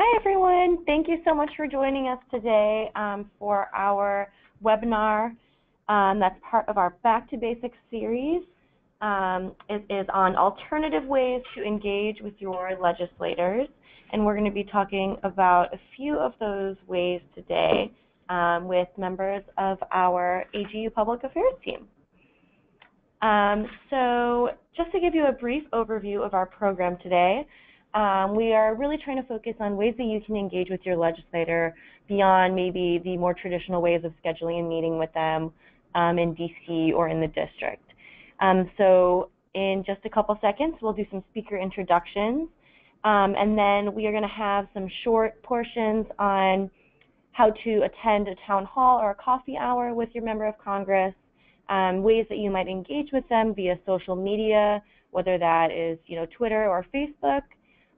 Hi everyone, thank you so much for joining us today for our webinar that's part of our Back to Basics series. It is on alternative ways to engage with your legislators, and we're going to be talking about a few of those ways today with members of our AGU Public Affairs team. So just to give you a brief overview of our program today, we are really trying to focus on ways that you can engage with your legislator beyond maybe the more traditional ways of scheduling a meeting with them in DC or in the district. So in just a couple seconds, we'll do some speaker introductions, and then we are going to have some short portions on how to attend a town hall or a coffee hour with your member of Congress, ways that you might engage with them via social media, whether that is Twitter or Facebook.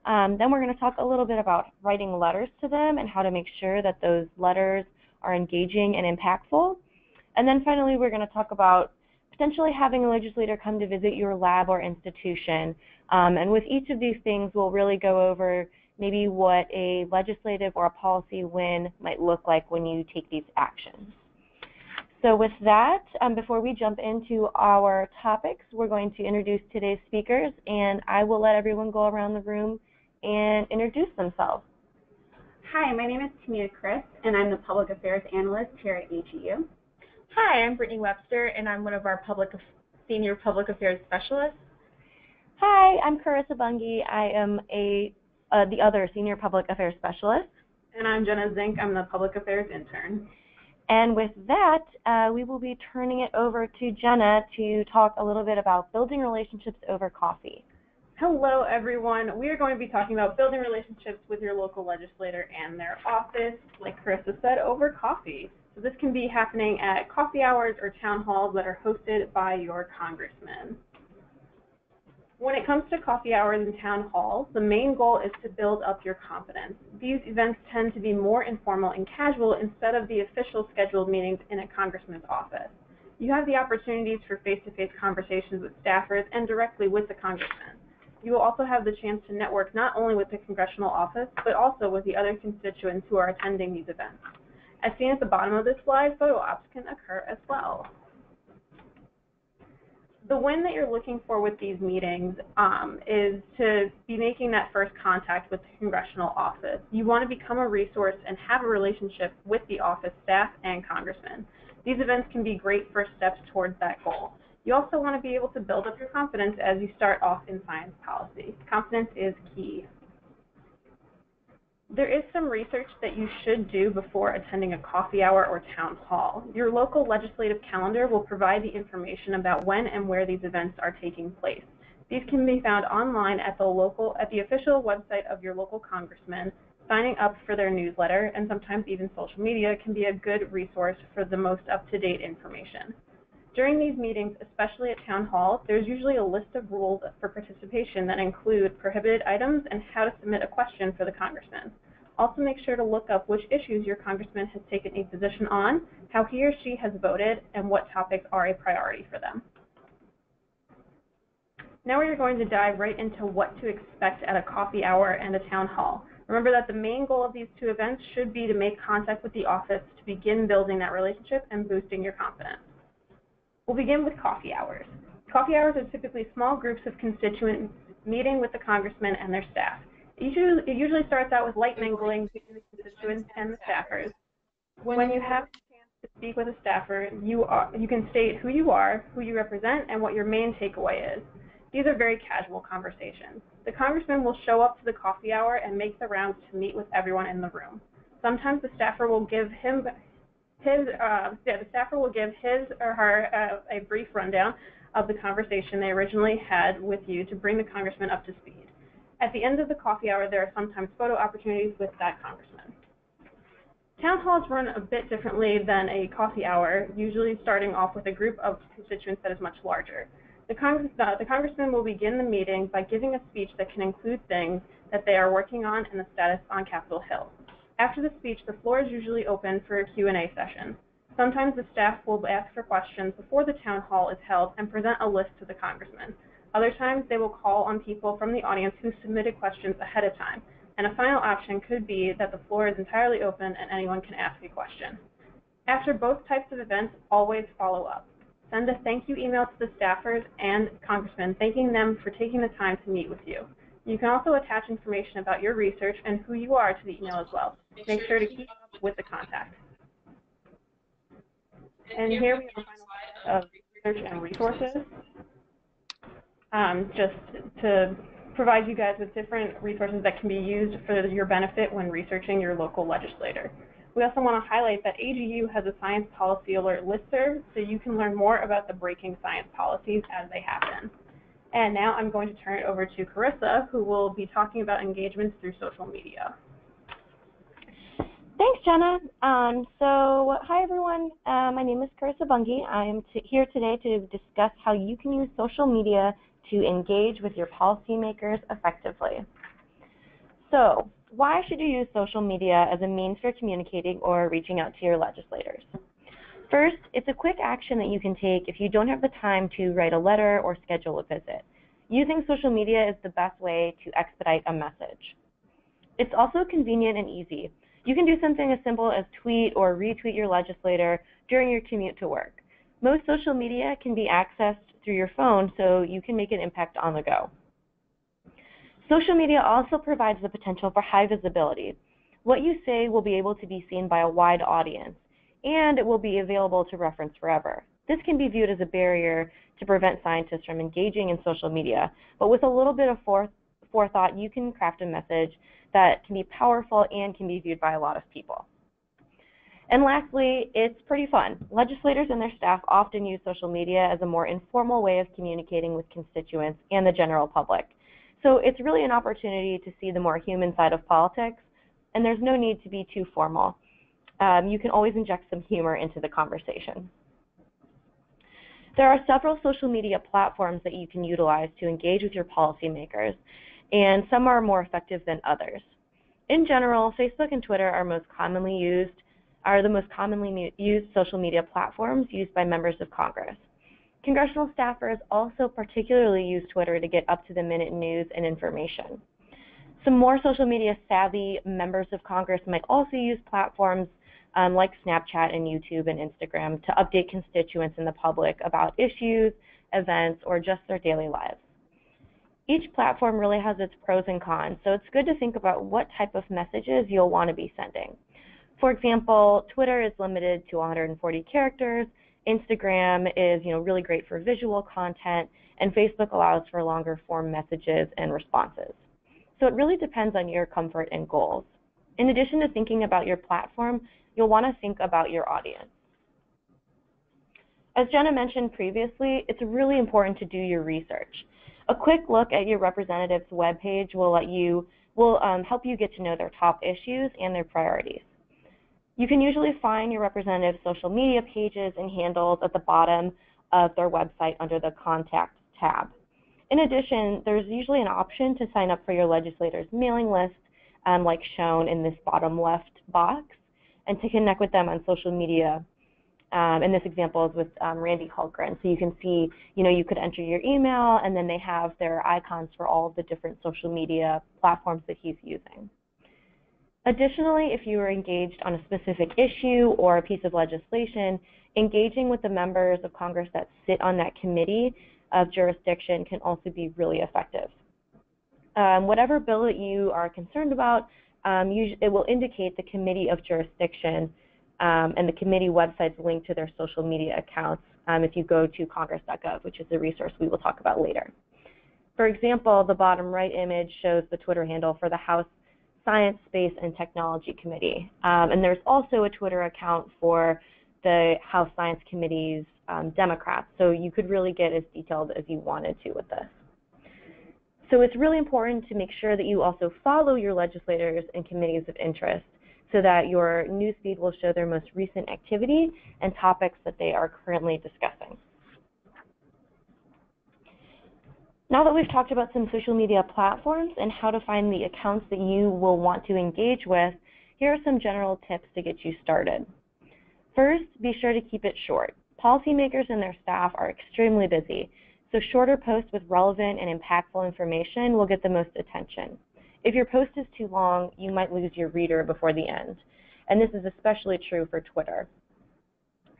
Then we're going to talk a little bit about writing letters to them and how to make sure that those letters are engaging and impactful. And then finally, we're going to talk about potentially having a legislator come to visit your lab or institution. And with each of these things, we'll really go over maybe what a legislative or a policy win might look like when you take these actions. So with that, before we jump into our topics, we're going to introduce today's speakers, and I will let everyone go around the room and introduce themselves. Hi, my name is Tamia Chris, and I'm the Public Affairs Analyst here at AGU. Hi, I'm Brittany Webster, and I'm one of our Senior Public Affairs Specialists. Hi, I'm Carissa Bungie. I am the other Senior Public Affairs Specialist. And I'm Jenna Zink. I'm the Public Affairs Intern. And with that, we will be turning it over to Jenna to talk a little bit about building relationships over coffee. Hello, everyone. We are going to be talking about building relationships with your local legislator and their office, like Carissa said, over coffee. So this can be happening at coffee hours or town halls that are hosted by your congressman. When it comes to coffee hours and town halls, the main goal is to build up your confidence. These events tend to be more informal and casual instead of the official scheduled meetings in a congressman's office. You have the opportunities for face-to-face conversations with staffers and directly with the congressman. You will also have the chance to network not only with the congressional office, but also with the other constituents who are attending these events. As seen at the bottom of this slide, photo ops can occur as well. The win that you're looking for with these meetings is to be making that first contact with the congressional office. You want to become a resource and have a relationship with the office staff and congressmen. These events can be great first steps towards that goal. You also want to be able to build up your confidence as you start off in science policy. Confidence is key. There is some research that you should do before attending a coffee hour or town hall. Your local legislative calendar will provide the information about when and where these events are taking place. These can be found online at the official website of your local congressman. Signing up for their newsletter, and sometimes even social media, can be a good resource for the most up-to-date information. During these meetings, especially at town hall, there's usually a list of rules for participation that include prohibited items and how to submit a question for the congressman. Also make sure to look up which issues your congressman has taken a position on, how he or she has voted, and what topics are a priority for them. Now we are going to dive right into what to expect at a coffee hour and a town hall. Remember that the main goal of these two events should be to make contact with the office to begin building that relationship and boosting your confidence. We'll begin with coffee hours. Coffee hours are typically small groups of constituents meeting with the congressman and their staff. It usually starts out with light mingling between the constituents and the staffers. When you have a chance to speak with a staffer, you can state who you are, who you represent, and what your main takeaway is. These are very casual conversations. The congressman will show up to the coffee hour and make the rounds to meet with everyone in the room. Sometimes the staffer will give his or her a brief rundown of the conversation they originally had with you to bring the congressman up to speed. At the end of the coffee hour, there are sometimes photo opportunities with that congressman. Town halls run a bit differently than a coffee hour, usually starting off with a group of constituents that is much larger. The congressman will begin the meeting by giving a speech that can include things that they are working on and the status on Capitol Hill. After the speech, the floor is usually open for a Q&A session. Sometimes the staff will ask for questions before the town hall is held and present a list to the congressman. Other times, they will call on people from the audience who submitted questions ahead of time. And a final option could be that the floor is entirely open and anyone can ask a question. After both types of events, always follow up. Send a thank you email to the staffers and congressmen thanking them for taking the time to meet with you. You can also attach information about your research and who you are to the email as well. Make sure to keep up with the contact. And here we have a final slide of research and resources. Just to provide you guys with different resources that can be used for your benefit when researching your local legislator. We also want to highlight that AGU has a Science Policy Alert listserv, so you can learn more about the breaking science policies as they happen. And now I'm going to turn it over to Carissa, who will be talking about engagements through social media. Thanks, Jenna. Hi everyone. My name is Carissa Bungie. I am here today to discuss how you can use social media to engage with your policymakers effectively. So, why should you use social media as a means for communicating or reaching out to your legislators? First, it's a quick action that you can take if you don't have the time to write a letter or schedule a visit. Using social media is the best way to expedite a message. It's also convenient and easy. You can do something as simple as tweet or retweet your legislator during your commute to work. Most social media can be accessed through your phone, so you can make an impact on the go. Social media also provides the potential for high visibility. What you say will be able to be seen by a wide audience, and it will be available to reference forever. This can be viewed as a barrier to prevent scientists from engaging in social media, but with a little bit of forethought, you can craft a message that can be powerful and can be viewed by a lot of people. And lastly, it's pretty fun. Legislators and their staff often use social media as a more informal way of communicating with constituents and the general public. So it's really an opportunity to see the more human side of politics, and there's no need to be too formal. You can always inject some humor into the conversation. There are several social media platforms that you can utilize to engage with your policymakers, and some are more effective than others. In general, Facebook and Twitter are the most commonly used social media platforms used by members of Congress. Congressional staffers also particularly use Twitter to get up-to-the-minute news and information. Some more social media savvy members of Congress might also use platforms like Snapchat and YouTube and Instagram to update constituents and the public about issues, events, or just their daily lives. Each platform really has its pros and cons, so it's good to think about what type of messages you'll want to be sending. For example, Twitter is limited to 140 characters, Instagram is really great for visual content, and Facebook allows for longer form messages and responses. So it really depends on your comfort and goals. In addition to thinking about your platform, you'll want to think about your audience. As Jenna mentioned previously, it's really important to do your research. A quick look at your representative's webpage will help you get to know their top issues and their priorities. You can usually find your representative's social media pages and handles at the bottom of their website under the Contact tab. In addition, there's usually an option to sign up for your legislator's mailing list, like shown in this bottom left box, and to connect with them on social media. And this example is with Randy Hultgren. So you can see, you could enter your email, and then they have their icons for all of the different social media platforms that he's using. Additionally, if you are engaged on a specific issue or a piece of legislation, engaging with the members of Congress that sit on that committee of jurisdiction can also be really effective. Whatever bill that you are concerned about, it will indicate the committee of jurisdiction, and the committee website's link to their social media accounts if you go to congress.gov, which is a resource we will talk about later. For example, the bottom right image shows the Twitter handle for the House Science, Space, and Technology Committee. And there's also a Twitter account for the House Science Committee's Democrats, so you could really get as detailed as you wanted to with this. So it's really important to make sure that you also follow your legislators and committees of interest so that your newsfeed will show their most recent activity and topics that they are currently discussing. Now that we've talked about some social media platforms and how to find the accounts that you will want to engage with, here are some general tips to get you started. First, be sure to keep it short. Policymakers and their staff are extremely busy, so shorter posts with relevant and impactful information will get the most attention. If your post is too long, you might lose your reader before the end. And this is especially true for Twitter.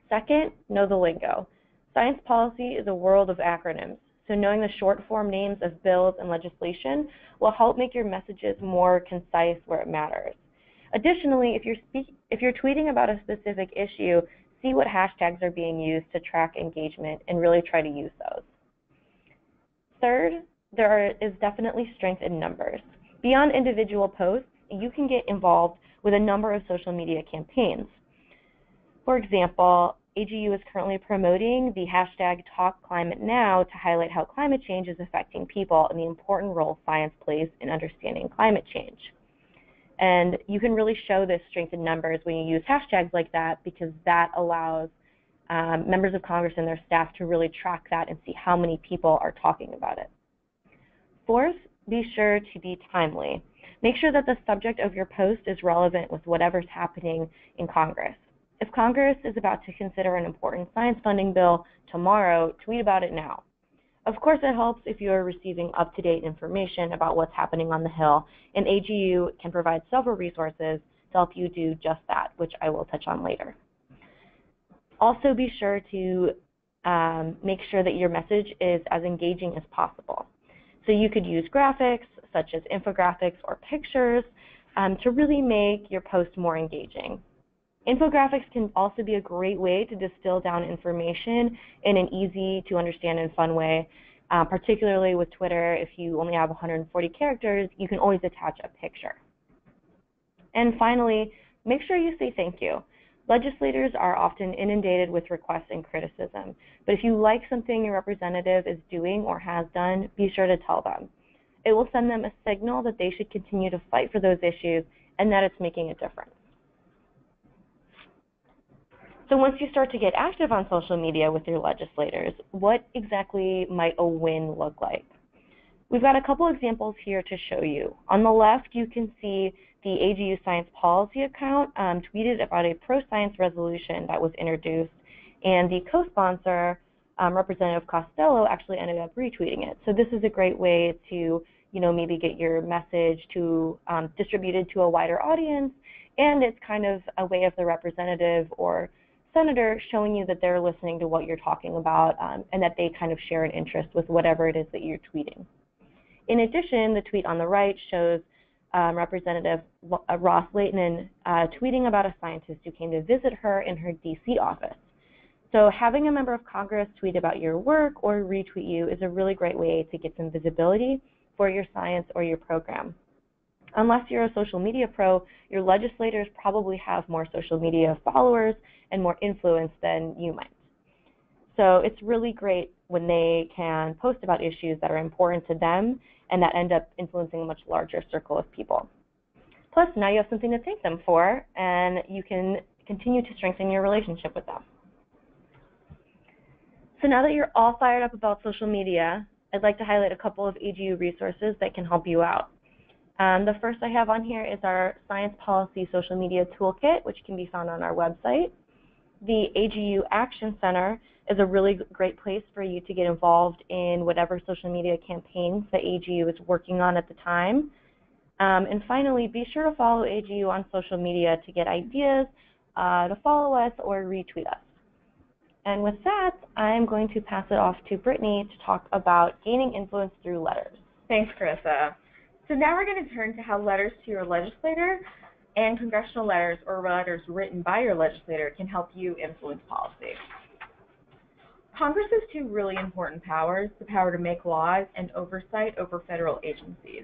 Second, know the lingo. Science policy is a world of acronyms, so knowing the short form names of bills and legislation will help make your messages more concise where it matters. Additionally, if you're tweeting about a specific issue, see what hashtags are being used to track engagement and really try to use those. Third, there is definitely strength in numbers. Beyond individual posts, you can get involved with a number of social media campaigns. For example, AGU is currently promoting the hashtag #TalkClimateNow to highlight how climate change is affecting people and the important role science plays in understanding climate change. And you can really show this strength in numbers when you use hashtags like that, because that allows members of Congress and their staff to really track that and see how many people are talking about it. Fourth, be sure to be timely. Make sure that the subject of your post is relevant with whatever's happening in Congress. If Congress is about to consider an important science funding bill tomorrow, tweet about it now. Of course, it helps if you are receiving up-to-date information about what's happening on the Hill, and AGU can provide several resources to help you do just that, which I will touch on later. Also, be sure to make sure that your message is as engaging as possible. So you could use graphics, such as infographics or pictures, to really make your post more engaging. Infographics can also be a great way to distill down information in an easy to understand and fun way. Particularly with Twitter, if you only have 140 characters, you can always attach a picture. And finally, make sure you say thank you. Legislators are often inundated with requests and criticism, but if you like something your representative is doing or has done, be sure to tell them. It will send them a signal that they should continue to fight for those issues and that it's making a difference. So once you start to get active on social media with your legislators, what exactly might a win look like? We've got a couple examples here to show you. On the left, you can see the AGU Science Policy account tweeted about a pro-science resolution that was introduced, and the co-sponsor, Representative Costello, actually ended up retweeting it. So this is a great way to, maybe get your message to distributed to a wider audience, and it's kind of a way of the representative or senator showing you that they're listening to what you're talking about and that they kind of share an interest with whatever it is that you're tweeting. In addition, the tweet on the right shows Representative Ross Layton tweeting about a scientist who came to visit her in her DC office. So having a member of Congress tweet about your work or retweet you is a really great way to get some visibility for your science or your program. Unless you're a social media pro, your legislators probably have more social media followers and more influence than you might. So it's really great when they can post about issues that are important to them and that end up influencing a much larger circle of people. Plus, now you have something to thank them for, and you can continue to strengthen your relationship with them. So now that you're all fired up about social media, I'd like to highlight a couple of AGU resources that can help you out. The first I have on here is our Science Policy Social Media Toolkit, which can be found on our website. The AGU Action Center is a really great place for you to get involved in whatever social media campaigns the AGU is working on at the time. And finally, be sure to follow AGU on social media to get ideas, to follow us or retweet us. And with that, I'm going to pass it off to Brittany to talk about gaining influence through letters. Thanks, Carissa. So now we're going to turn to how letters to your legislator and congressional letters or letters written by your legislator can help you influence policy. Congress has two really important powers, the power to make laws and oversight over federal agencies.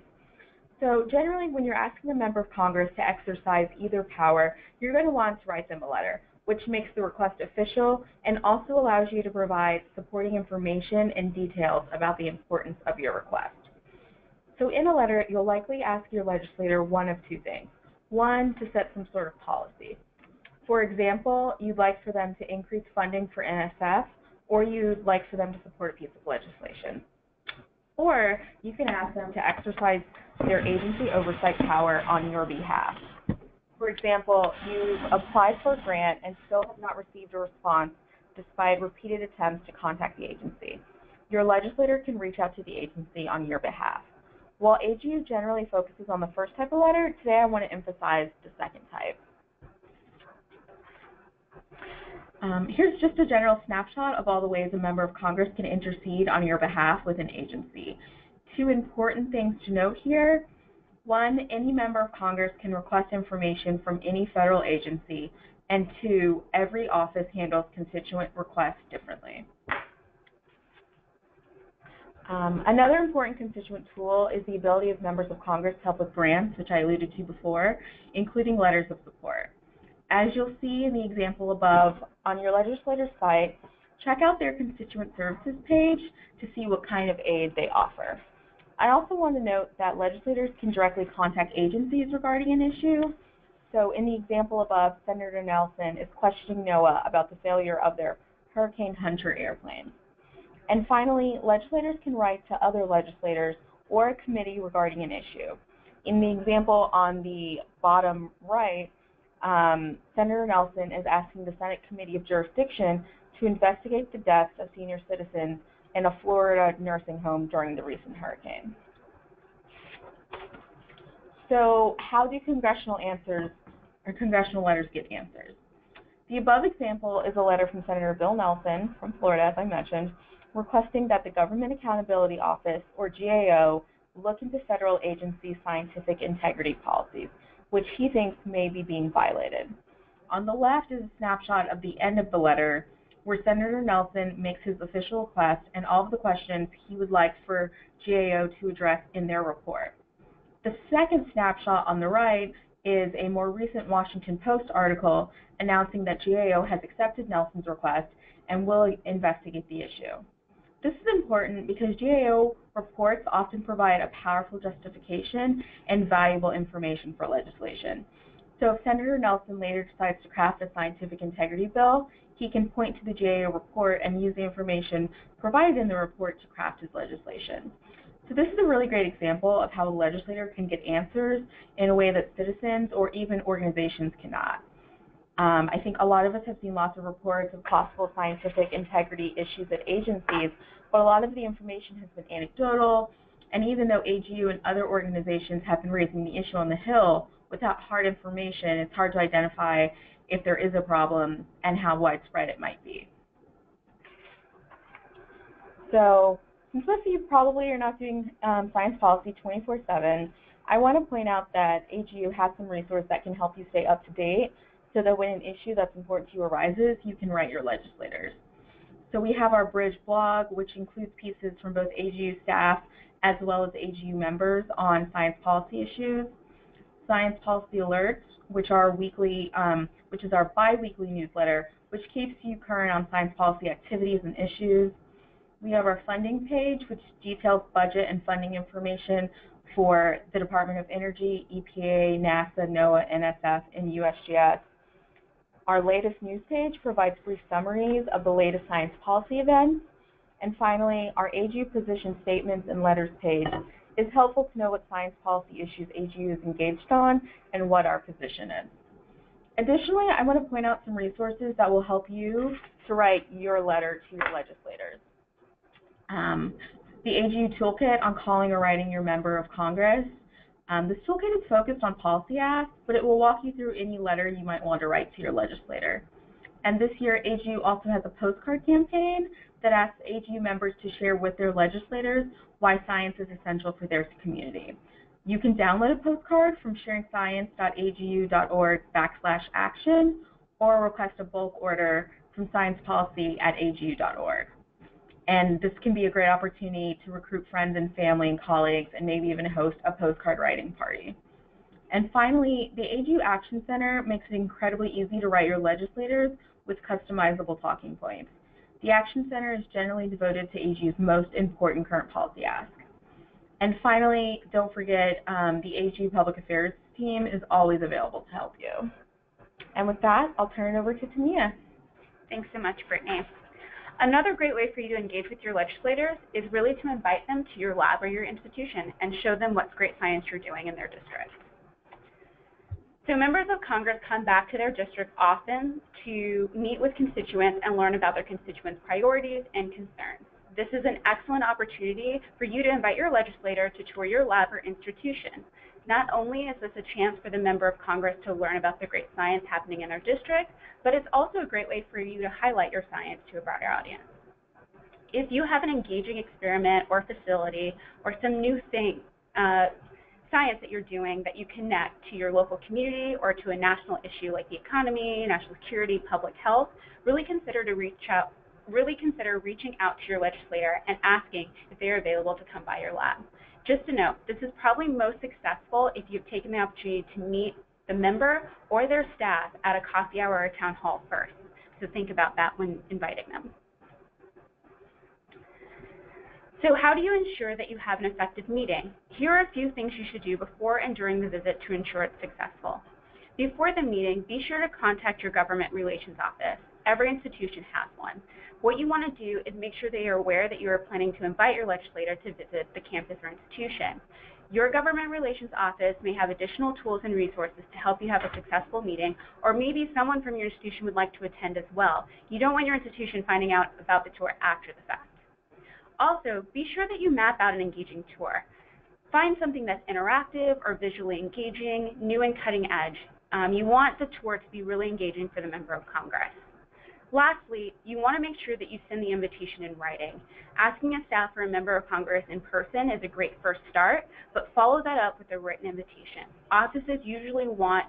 So generally, when you're asking a member of Congress to exercise either power, you're going to want to write them a letter, which makes the request official and also allows you to provide supporting information and details about the importance of your request. So in a letter, you'll likely ask your legislator one of two things. One, to set some sort of policy. For example, you'd like for them to increase funding for NSF, or you'd like for them to support a piece of legislation. Or you can ask them to exercise their agency oversight power on your behalf. For example, you've applied for a grant and still have not received a response despite repeated attempts to contact the agency. Your legislator can reach out to the agency on your behalf. While AGU generally focuses on the first type of letter, today I want to emphasize the second type. Here's just a general snapshot of all the ways a member of Congress can intercede on your behalf with an agency. Two important things to note here. One, any member of Congress can request information from any federal agency. And two, every office handles constituent requests differently. Another important constituent tool is the ability of members of Congress to help with grants, which I alluded to before, including letters of support. As you'll see in the example above, on your legislator's site, check out their constituent services page to see what kind of aid they offer. I also want to note that legislators can directly contact agencies regarding an issue. So in the example above, Senator Nelson is questioning NOAA about the failure of their Hurricane Hunter airplane. And finally, legislators can write to other legislators or a committee regarding an issue. In the example on the bottom right, Senator Nelson is asking the Senate Committee of Jurisdiction to investigate the deaths of senior citizens in a Florida nursing home during the recent hurricane. So how do congressional letters get answers? The above example is a letter from Senator Bill Nelson from Florida, as I mentioned, requesting that the Government Accountability Office, or GAO, look into federal agency scientific integrity policies, which he thinks may be being violated. On the left is a snapshot of the end of the letter, where Senator Nelson makes his official request and all of the questions he would like for GAO to address in their report. The second snapshot on the right is a more recent Washington Post article announcing that GAO has accepted Nelson's request and will investigate the issue. This is important because GAO reports often provide a powerful justification and valuable information for legislation. So if Senator Nelson later decides to craft a scientific integrity bill, he can point to the GAO report and use the information provided in the report to craft his legislation. So this is a really great example of how a legislator can get answers in a way that citizens or even organizations cannot. I think a lot of us have seen lots of reports of possible scientific integrity issues at agencies, but a lot of the information has been anecdotal, and even though AGU and other organizations have been raising the issue on the Hill, without hard information, it's hard to identify if there is a problem and how widespread it might be. So, since most of you probably are not doing science policy 24/7, I want to point out that AGU has some resources that can help you stay up to date so that when an issue that's important to you arises, you can write your legislators. So we have our Bridge blog, which includes pieces from both AGU staff as well as AGU members on science policy issues. Science Policy Alerts, which is our bi-weekly newsletter, which keeps you current on science policy activities and issues. We have our funding page, which details budget and funding information for the Department of Energy, EPA, NASA, NOAA, NSF, and USGS. Our latest news page provides brief summaries of the latest science policy events. And finally, our AGU position statements and letters page is helpful to know what science policy issues AGU is engaged on and what our position is. Additionally, I want to point out some resources that will help you to write your letter to your legislators. The AGU Toolkit on calling or writing your member of Congress. This toolkit is focused on policy asks, but it will walk you through any letter you might want to write to your legislator. And this year, AGU also has a postcard campaign that asks AGU members to share with their legislators why science is essential for their community. You can download a postcard from sharingscience.agu.org/action or request a bulk order from sciencepolicy@agu.org. And this can be a great opportunity to recruit friends and family and colleagues and maybe even host a postcard writing party. And finally, the AGU Action Center makes it incredibly easy to write your legislators with customizable talking points. The Action Center is generally devoted to AGU's most important current policy asks. And finally, don't forget, the AGU Public Affairs team is always available to help you. And with that, I'll turn it over to Tamia. Thanks so much, Brittany. Another great way for you to engage with your legislators is really to invite them to your lab or your institution and show them what great science you're doing in their district. So members of Congress come back to their district often to meet with constituents and learn about their constituents' priorities and concerns. This is an excellent opportunity for you to invite your legislator to tour your lab or institution. Not only is this a chance for the member of Congress to learn about the great science happening in our district, but it's also a great way for you to highlight your science to a broader audience. If you have an engaging experiment or facility or some new thing, science that you're doing that you connect to your local community or to a national issue like the economy, national security, public health, really consider reaching out to your legislator and asking if they're available to come by your lab. Just to note, this is probably most successful if you've taken the opportunity to meet the member or their staff at a coffee hour or a town hall first. So think about that when inviting them. So how do you ensure that you have an effective meeting? Here are a few things you should do before and during the visit to ensure it's successful. Before the meeting, be sure to contact your government relations office. Every institution has one. What you want to do is make sure they are aware that you are planning to invite your legislator to visit the campus or institution. Your government relations office may have additional tools and resources to help you have a successful meeting, or maybe someone from your institution would like to attend as well. You don't want your institution finding out about the tour after the fact. Also, be sure that you map out an engaging tour. Find something that's interactive or visually engaging, new and cutting edge. You want the tour to be really engaging for the member of Congress. Lastly, you want to make sure that you send the invitation in writing. Asking a staff or a member of Congress in person is a great first start, but follow that up with a written invitation. Offices usually want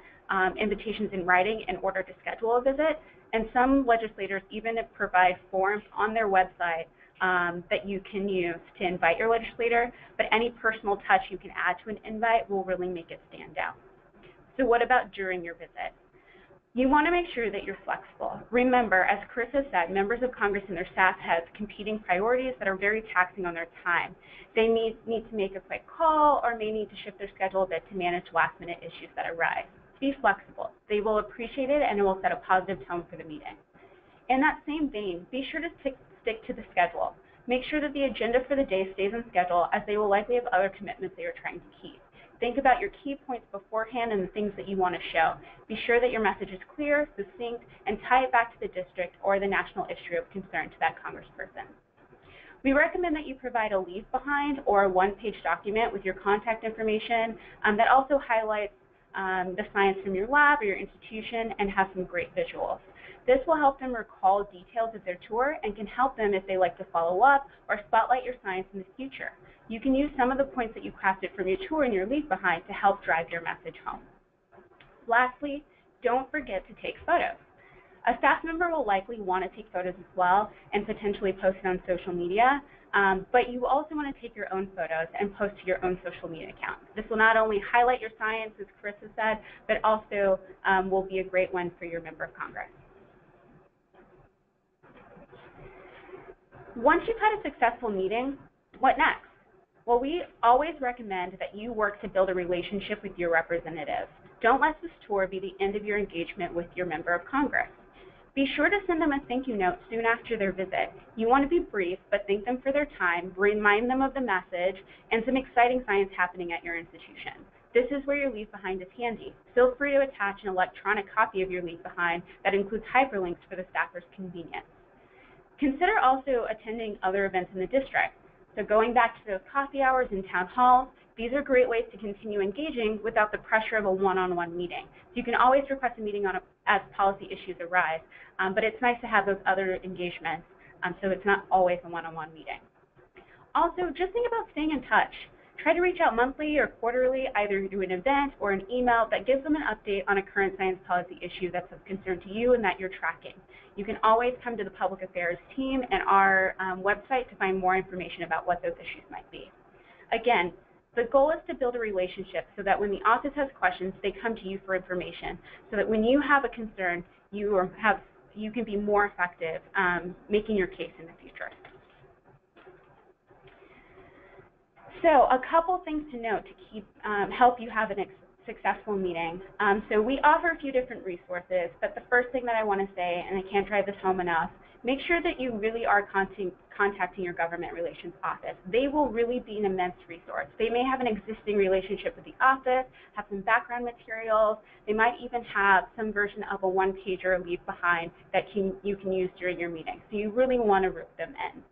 invitations in writing in order to schedule a visit, and some legislators even provide forms on their website that you can use to invite your legislator, but any personal touch you can add to an invite will really make it stand out. So what about during your visit? You want to make sure that you're flexible. Remember, as Chris has said, members of Congress and their staff have competing priorities that are very taxing on their time. They need to make a quick call or may need to shift their schedule a bit to manage last-minute issues that arise. Be flexible. They will appreciate it and it will set a positive tone for the meeting. In that same vein, be sure to stick to the schedule. Make sure that the agenda for the day stays on schedule, as they will likely have other commitments they are trying to keep. Think about your key points beforehand and the things that you want to show. Be sure that your message is clear, succinct, and tie it back to the district or the national issue of concern to that congressperson. We recommend that you provide a leave behind or a one-page document with your contact information that also highlights the science from your lab or your institution and has some great visuals. This will help them recall details of their tour and can help them if they like to follow up or spotlight your science in the future. You can use some of the points that you crafted from your tour in your leave behind to help drive your message home. Lastly, don't forget to take photos. A staff member will likely want to take photos as well and potentially post it on social media, but you also want to take your own photos and post to your own social media account. This will not only highlight your science, as Chris has said, but also will be a great one for your member of Congress. Once you've had a successful meeting, what next? Well, we always recommend that you work to build a relationship with your representative. Don't let this tour be the end of your engagement with your member of Congress. Be sure to send them a thank you note soon after their visit. You want to be brief, but thank them for their time, remind them of the message, and some exciting science happening at your institution. This is where your leave behind is handy. Feel free to attach an electronic copy of your leave behind that includes hyperlinks for the staffer's convenience. Consider also attending other events in the district. So going back to those coffee hours and town halls, these are great ways to continue engaging without the pressure of a one-on-one meeting. So you can always request a meeting as policy issues arise, but it's nice to have those other engagements, so it's not always a one-on-one meeting. Also, just think about staying in touch. Try to reach out monthly or quarterly, either through an event or an email that gives them an update on a current science policy issue that's of concern to you and that you're tracking. You can always come to the Public Affairs team and our website to find more information about what those issues might be. Again, the goal is to build a relationship so that when the office has questions, they come to you for information, so that when you have a concern, you can be more effective making your case in the future. So a couple things to note to help you have a successful meeting. So we offer a few different resources, but the first thing that I want to say, and I can't drive this home enough, make sure that you really are contacting your government relations office. They will really be an immense resource. They may have an existing relationship with the office, have some background materials. They might even have some version of a one-pager leave behind that you can use during your meeting. So you really want to root them in.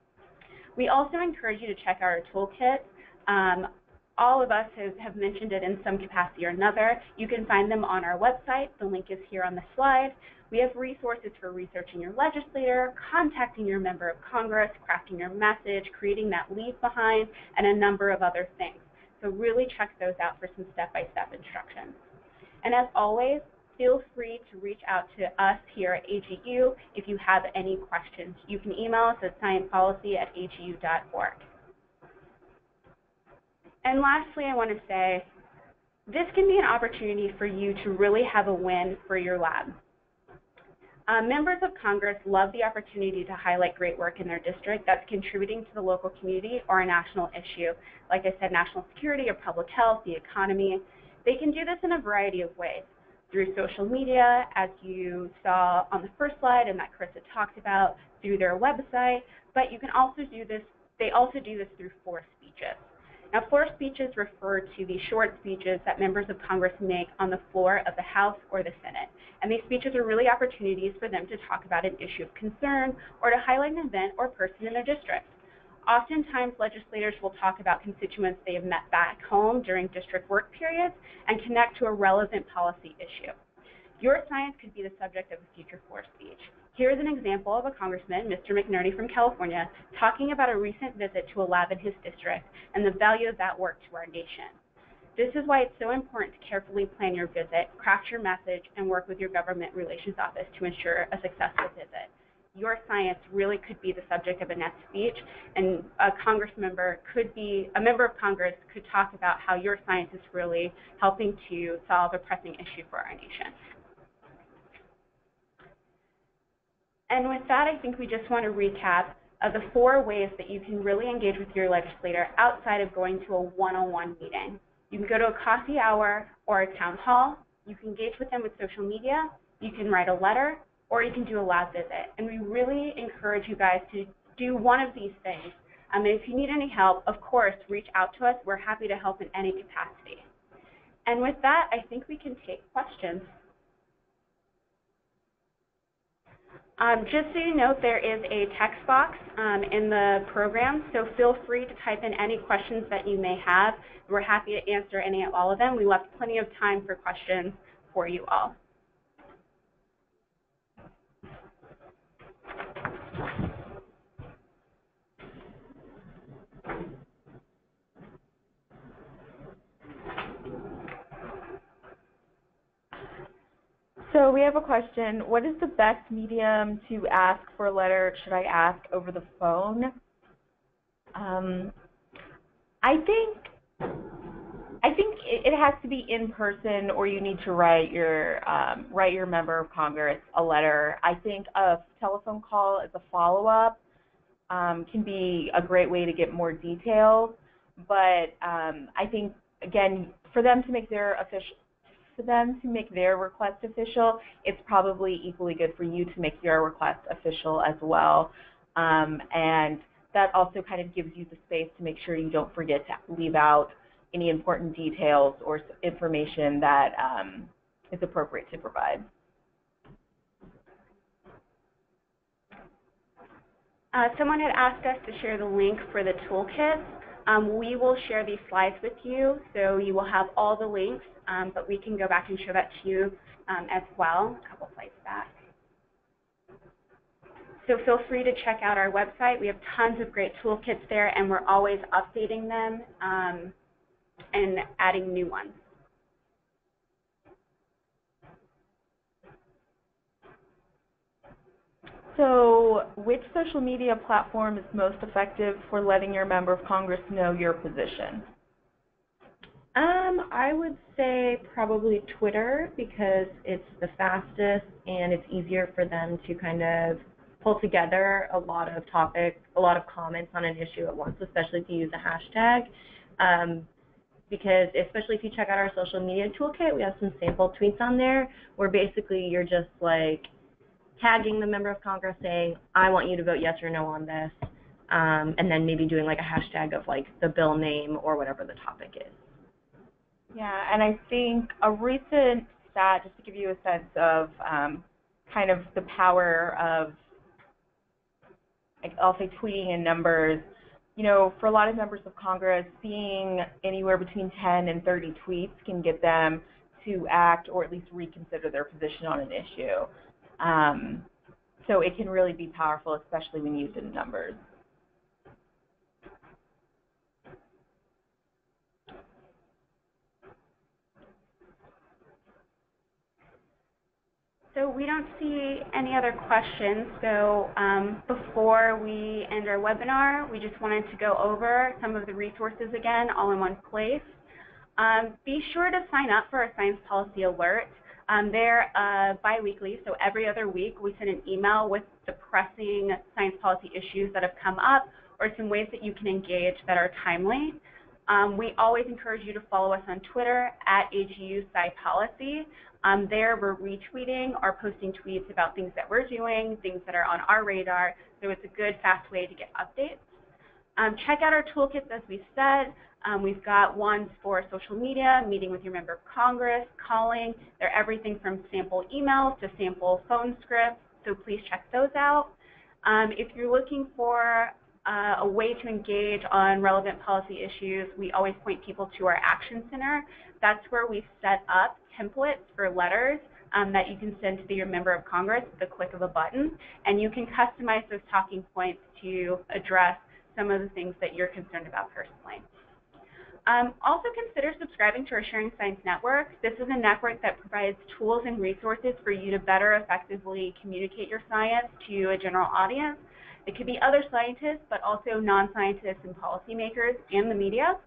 We also encourage you to check out our toolkit. All of us have mentioned it in some capacity or another. You can find them on our website. The link is here on the slide. We have resources for researching your legislator, contacting your member of Congress, crafting your message, creating that leave behind, and a number of other things. So really check those out for some step-by-step instructions. And as always, feel free to reach out to us here at AGU if you have any questions. You can email us at sciencepolicy@agu.org. And lastly, I want to say, this can be an opportunity for you to really have a win for your lab. Members of Congress love the opportunity to highlight great work in their district that's contributing to the local community or a national issue. Like I said, national security or public health, the economy. They can do this in a variety of ways. Through social media, as you saw on the first slide and that Chris had talked about, through their website, but you can also do this, they also do this through floor speeches. Now, floor speeches refer to the short speeches that members of Congress make on the floor of the House or the Senate. And these speeches are really opportunities for them to talk about an issue of concern or to highlight an event or person in their district. Oftentimes, legislators will talk about constituents they have met back home during district work periods and connect to a relevant policy issue. Your science could be the subject of a future floor speech. Here's an example of a congressman, Mr. McNerney from California, talking about a recent visit to a lab in his district and the value of that work to our nation. This is why it's so important to carefully plan your visit, craft your message, and work with your government relations office to ensure a successful visit. Your science really could be the subject of a next speech, and a member of Congress could talk about how your science is really helping to solve a pressing issue for our nation. And with that, I think we just want to recap of the 4 ways that you can really engage with your legislator outside of going to a one-on-one meeting. You can go to a coffee hour or a town hall. You can engage with them with social media. You can write a letter, or you can do a lab visit. And we really encourage you guys to do one of these things. And if you need any help, of course, reach out to us. We're happy to help in any capacity. And with that, I think we can take questions. Just so you know, there is a text box in the program, so feel free to type in any questions that you may have. We're happy to answer any and all of them. We left plenty of time for questions for you all. So we have a question. What is the best medium to ask for a letter? Should I ask over the phone? I think it has to be in person, or you need to write your member of Congress a letter. I think a telephone call as a follow-up can be a great way to get more details. But I think, again, for them to make their request official, it's probably equally good for you to make your request official as well. And that also kind of gives you the space to make sure you don't forget to leave out any important details or information that is appropriate to provide. Someone had asked us to share the link for the toolkit. We will share these slides with you, so you will have all the links, but we can go back and show that to you as well, a couple slides back. So feel free to check out our website. We have tons of great toolkits there, and we're always updating them and adding new ones. So which social media platform is most effective for letting your member of Congress know your position? I would say probably Twitter, because it's the fastest and it's easier for them to kind of pull together a lot of topics, a lot of comments on an issue at once, especially if you use a hashtag. Because especially if you check out our social media toolkit, we have some sample tweets on there where basically you're just like tagging the member of Congress saying, I want you to vote yes or no on this, and then maybe doing like a hashtag of like the bill name or whatever the topic is. Yeah, and I think a recent stat, just to give you a sense of kind of the power of, I'll say, tweeting and numbers, you know, for a lot of members of Congress, seeing anywhere between 10 and 30 tweets can get them to act or at least reconsider their position on an issue. So it can really be powerful, especially when used in numbers. So we don't see any other questions. So before we end our webinar, we just wanted to go over some of the resources again, all in one place. Be sure to sign up for our Science Policy Alert. They're bi-weekly, so every other week we send an email with the pressing science policy issues that have come up or some ways that you can engage that are timely. We always encourage you to follow us on Twitter at AGU SciPolicy. There we're retweeting or posting tweets about things that we're doing, things that are on our radar, so it's a good, fast way to get updates. Check out our toolkits, as we said. We've got ones for social media, meeting with your member of Congress, calling. They're everything from sample emails to sample phone scripts, so please check those out. If you're looking for a way to engage on relevant policy issues, we always point people to our Action Center. That's where we've set up templates for letters that you can send to your member of Congress with the click of a button, and you can customize those talking points to address some of the things that you're concerned about personally. Also consider subscribing to our Sharing Science Network. This is a network that provides tools and resources for you to better effectively communicate your science to a general audience. It could be other scientists, but also non-scientists and policymakers and the media.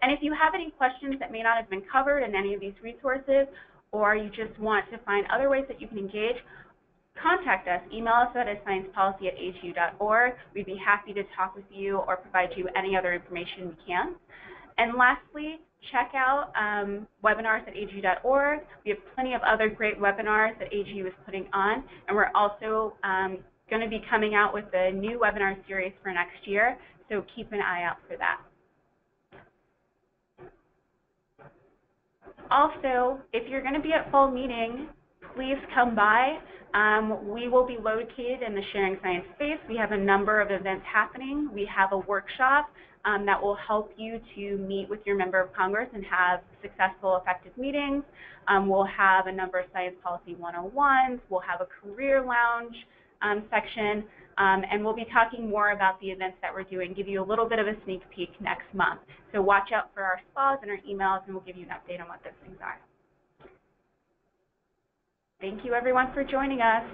And if you have any questions that may not have been covered in any of these resources, or you just want to find other ways that you can engage, contact us. Email us at sciencepolicy@agu.org. We'd be happy to talk with you or provide you any other information we can. And lastly, check out webinars at agu.org. We have plenty of other great webinars that AGU is putting on, and we're also going to be coming out with a new webinar series for next year, so keep an eye out for that. Also, if you're going to be at fall meeting, please come by. We will be located in the Sharing Science space. We have a number of events happening. We have a workshop that will help you to meet with your member of Congress and have successful, effective meetings. We'll have a number of Science Policy 101s. We'll have a career lounge section, and we'll be talking more about the events that we're doing, give you a little bit of a sneak peek next month. So watch out for our spas and our emails, and we'll give you an update on what those things are. Thank you, everyone, for joining us.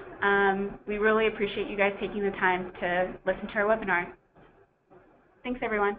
We really appreciate you guys taking the time to listen to our webinar. Thanks, everyone.